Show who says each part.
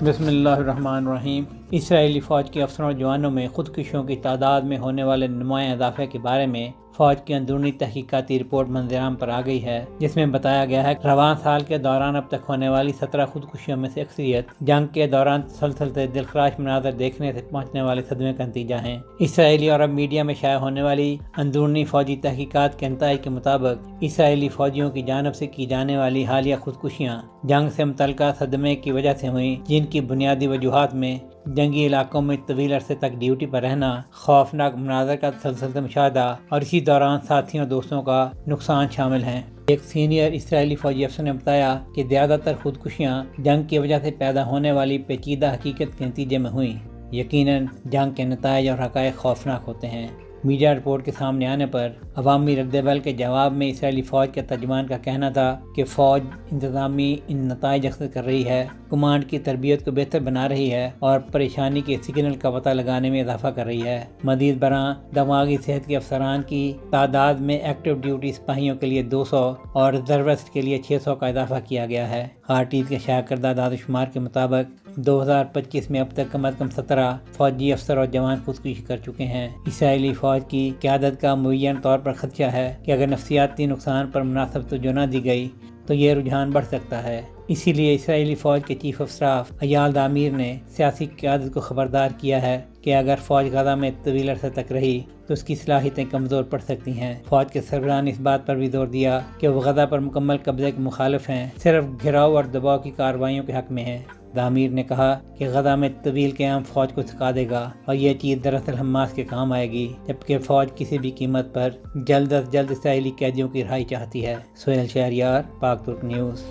Speaker 1: بسم اللہ الرحمن الرحیم۔ اسرائیلی فوج کے افسروں اور جوانوں میں خودکشیوں کی تعداد میں ہونے والے نمایاں اضافے کے بارے میں فوج کی اندرونی تحقیقاتی رپورٹ منظر عام پر آ گئی ہے، جس میں بتایا گیا ہے کہ رواں سال کے دوران اب تک ہونے والی 17 خودکشیوں میں سے اکثریت جنگ کے دوران تسلسل سے دلخراش مناظر دیکھنے سے پہنچنے والے صدمے کا نتیجہ ہیں۔ اسرائیلی اور عرب میڈیا میں شائع ہونے والی اندرونی فوجی تحقیقات کے نتائج کے مطابق اسرائیلی فوجیوں کی جانب سے کی جانے والی حالیہ خودکشیاں جنگ سے متعلقہ صدمے کی وجہ سے ہوئیں، جن کی بنیادی وجوہات میں جنگی علاقوں میں طویل عرصے تک ڈیوٹی پر رہنا، خوفناک مناظر کا تسلسل سے مشاہدہ اور اسی دوران ساتھیوں دوستوں کا نقصان شامل ہیں۔ ایک سینئر اسرائیلی فوجی افسر نے بتایا کہ زیادہ تر خودکشیاں جنگ کی وجہ سے پیدا ہونے والی پیچیدہ حقیقت کے نتیجے میں ہوئیں۔ یقیناً جنگ کے نتائج اور حقائق خوفناک ہوتے ہیں۔ میڈیا رپورٹ کے سامنے آنے پر عوامی رد عمل کے جواب میں اسرائیلی فوج کے ترجمان کا کہنا تھا کہ فوج انتظامی ان نتائج اخذ کر رہی ہے، کمانڈ کی تربیت کو بہتر بنا رہی ہے اور پریشانی کے سگنل کا پتہ لگانے میں اضافہ کر رہی ہے۔ مزید برآں دماغی صحت کے افسران کی تعداد میں ایکٹیو ڈیوٹی سپاہیوں کے لیے 200 اور ریزروسٹ کے لیے 600 کا اضافہ کیا گیا ہے۔ ہارٹیز کے شائع کردہ اعداد و شمار کے مطابق 2025 میں اب تک کم از کم 17 فوجی افسر اور جوان خودکشی کر چکے ہیں۔ اسرائیلی فوج کی قیادت کا معین طور پر خدشہ ہے کہ اگر نفسیاتی نقصان پر مناسب توجہ نہ دی گئی تو یہ رجحان بڑھ سکتا ہے۔ اسی لیے اسرائیلی فوج کے چیف آف اسٹاف ایال دامیر نے سیاسی قیادت کو خبردار کیا ہے کہ اگر فوج غزہ میں طویل عرصے تک رہی تو اس کی صلاحیتیں کمزور پڑ سکتی ہیں۔ فوج کے سربراہ نے اس بات پر بھی زور دیا کہ وہ غزہ پر مکمل قبضے کے مخالف ہیں، صرف گھراؤ اور دباؤ کی کارروائیوں کے حق میں ہیں۔ دامیر نے کہا کہ غزہ میں طویل قیام فوج کو سکھا دے گا اور یہ چیز دراصل حماس کے کام آئے گی، جبکہ فوج کسی بھی قیمت پر جلد از جلد اسرائیلی قیدیوں کی رہائی چاہتی ہے۔ سہیل شہریار، پاک ترک نیوز۔